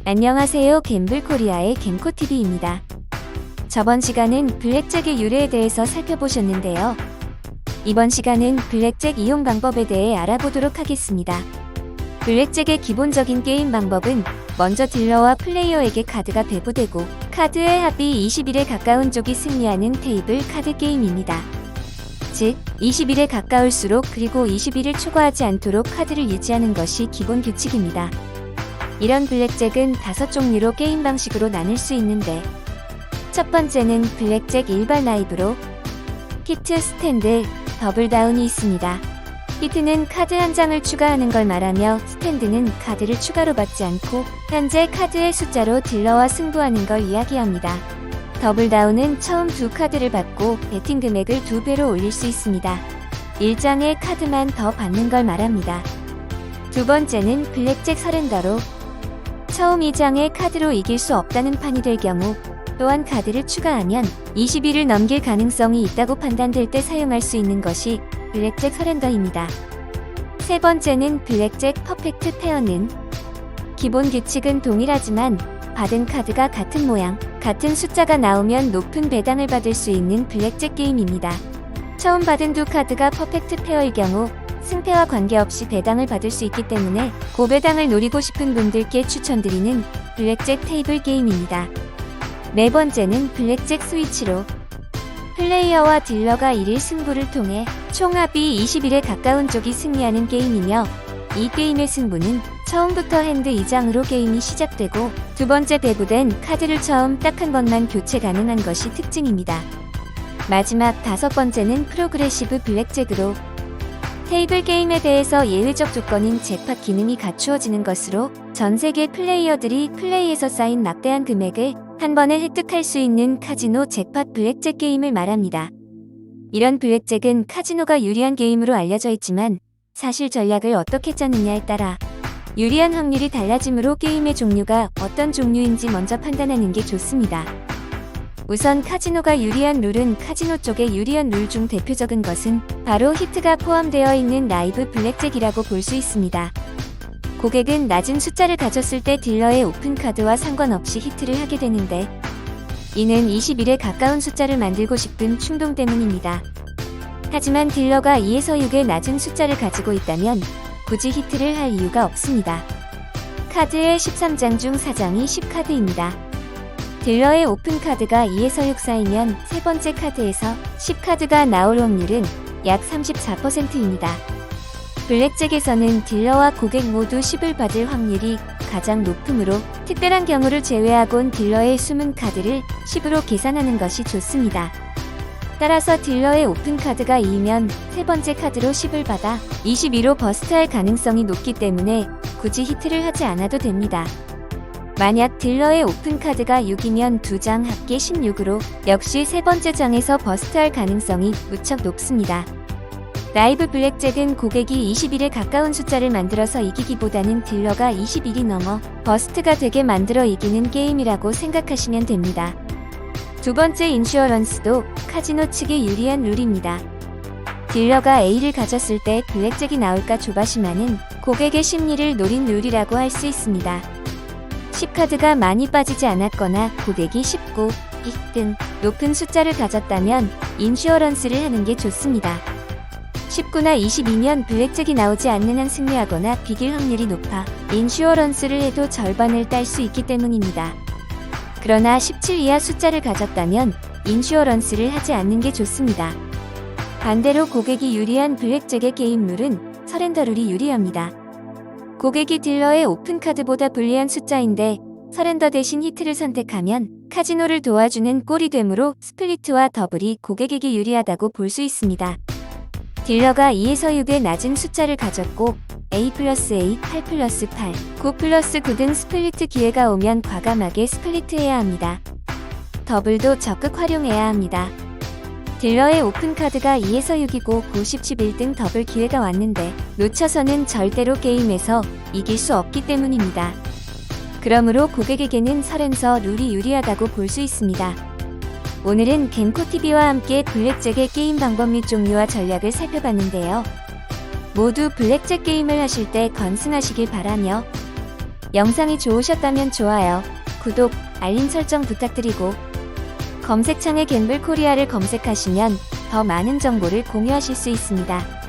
안녕하세요. 갬블코리아의 갬코TV입니다. 저번 시간은 블랙잭의 유래에 대해서 살펴보셨는데요. 이번 시간은 블랙잭 이용 방법에 대해 알아보도록 하겠습니다. 블랙잭의 기본적인 게임 방법은 먼저 딜러와 플레이어에게 카드가 배부되고 카드의 합이 21에 가까운 쪽이 승리하는 테이블 카드 게임입니다. 즉, 21에 가까울수록 그리고 21을 초과하지 않도록 카드를 유지하는 것이 기본 규칙입니다. 이런 블랙잭은 5종류로 게임 방식으로 나눌 수 있는데, 첫 번째는 블랙잭 일반 라이브로 히트, 스탠드, 더블다운이 있습니다. 히트는 카드 한 장을 추가하는 걸 말하며, 스탠드는 카드를 추가로 받지 않고 현재 카드의 숫자로 딜러와 승부하는 걸 이야기합니다. 더블다운은 처음 2카드를 받고 배팅 금액을 2배로 올릴 수 있습니다. 1장의 카드만 더 받는 걸 말합니다. 두 번째는 블랙잭 서렌더로 처음 2장의 카드로 이길 수 없다는 판이 될 경우 또한 카드를 추가하면 21을 넘길 가능성이 있다고 판단될 때 사용할 수 있는 것이 블랙잭 서렌더입니다. 세 번째는 블랙잭 퍼펙트 페어는 기본 규칙은 동일하지만 받은 카드가 같은 모양, 같은 숫자가 나오면 높은 배당을 받을 수 있는 블랙잭 게임입니다. 처음 받은 2카드가 퍼펙트 페어일 경우 승패와 관계없이 배당을 받을 수 있기 때문에 고배당을 노리고 싶은 분들께 추천드리는 블랙잭 테이블 게임입니다. 네 번째는 블랙잭 스위치로 플레이어와 딜러가 1일 승부를 통해 총합이 21에 가까운 쪽이 승리하는 게임이며, 이 게임의 승부는 처음부터 핸드 2장으로 게임이 시작되고 두 번째 배부된 카드를 처음 딱 한 번만 교체 가능한 것이 특징입니다. 마지막 5번째는 프로그레시브 블랙잭으로 테이블 게임에 대해서 예외적 조건인 잭팟 기능이 갖추어지는 것으로 전 세계 플레이어들이 플레이에서 쌓인 막대한 금액을 한 번에 획득할 수 있는 카지노 잭팟 블랙잭 게임을 말합니다. 이런 블랙잭은 카지노가 유리한 게임으로 알려져 있지만 사실 전략을 어떻게 짜느냐에 따라 유리한 확률이 달라지므로 게임의 종류가 어떤 종류인지 먼저 판단하는 게 좋습니다. 우선 카지노가 유리한 룰은 카지노 쪽의 유리한 룰 중 대표적인 것은 바로 히트가 포함되어 있는 라이브 블랙잭이라고 볼 수 있습니다. 고객은 낮은 숫자를 가졌을 때 딜러의 오픈카드와 상관없이 히트를 하게 되는데, 이는 21에 가까운 숫자를 만들고 싶은 충동 때문입니다. 하지만 딜러가 2에서 6의 낮은 숫자를 가지고 있다면 굳이 히트를 할 이유가 없습니다. 카드의 13장 중 4장이 10카드입니다. 딜러의 오픈카드가 2에서 6 사이면 세 번째 카드에서 10카드가 나올 확률은 약 34%입니다. 블랙잭에서는 딜러와 고객 모두 10을 받을 확률이 가장 높으므로 특별한 경우를 제외하곤 딜러의 숨은 카드를 10으로 계산하는 것이 좋습니다. 따라서 딜러의 오픈카드가 2면 세 번째 카드로 10을 받아 22로 버스트할 가능성이 높기 때문에 굳이 히트를 하지 않아도 됩니다. 만약 딜러의 오픈카드가 6이면 2장 합계 16으로 역시 세 번째 장에서 버스트할 가능성이 무척 높습니다. 라이브 블랙잭은 고객이 21에 가까운 숫자를 만들어서 이기기보다는 딜러가 21이 넘어 버스트가 되게 만들어 이기는 게임이라고 생각하시면 됩니다. 두 번째 인슈어런스도 카지노 측에 유리한 룰입니다. 딜러가 A를 가졌을 때 블랙잭이 나올까 조바심하는 고객의 심리를 노린 룰이라고 할 수 있습니다. 10카드가 많이 빠지지 않았거나 고객이 19, 2 등 높은 숫자를 가졌다면 인슈어런스를 하는 게 좋습니다. 19나 22면 블랙잭이 나오지 않는 한 승리하거나 비길 확률이 높아 인슈어런스를 해도 절반을 딸 수 있기 때문입니다. 그러나 17 이하 숫자를 가졌다면 인슈어런스를 하지 않는 게 좋습니다. 반대로 고객이 유리한 블랙잭의 게임 룰은 서렌더 룰이 유리합니다. 고객이 딜러의 오픈카드보다 불리한 숫자인데 서렌더 대신 히트를 선택하면 카지노를 도와주는 꼴이 되므로 스플리트와 더블이 고객에게 유리하다고 볼 수 있습니다. 딜러가 2에서 6의 낮은 숫자를 가졌고 A 플러스 A, 8 플러스 8, 9 플러스 9 등 스플리트 기회가 오면 과감하게 스플리트해야 합니다. 더블도 적극 활용해야 합니다. 딜러의 오픈카드가 2에서 6이고 9, 10, 11 등 더블 기회가 왔는데 놓쳐서는 절대로 게임에서 이길 수 없기 때문입니다. 그러므로 고객에게는 서렌서 룰이 유리하다고 볼 수 있습니다. 오늘은 갬코TV와 함께 블랙잭의 게임 방법 및 종류와 전략을 살펴봤는데요. 모두 블랙잭 게임을 하실 때 건승하시길 바라며 영상이 좋으셨다면 좋아요, 구독, 알림 설정 부탁드리고 검색창에 갬블 코리아를 검색하시면 더 많은 정보를 공유하실 수 있습니다.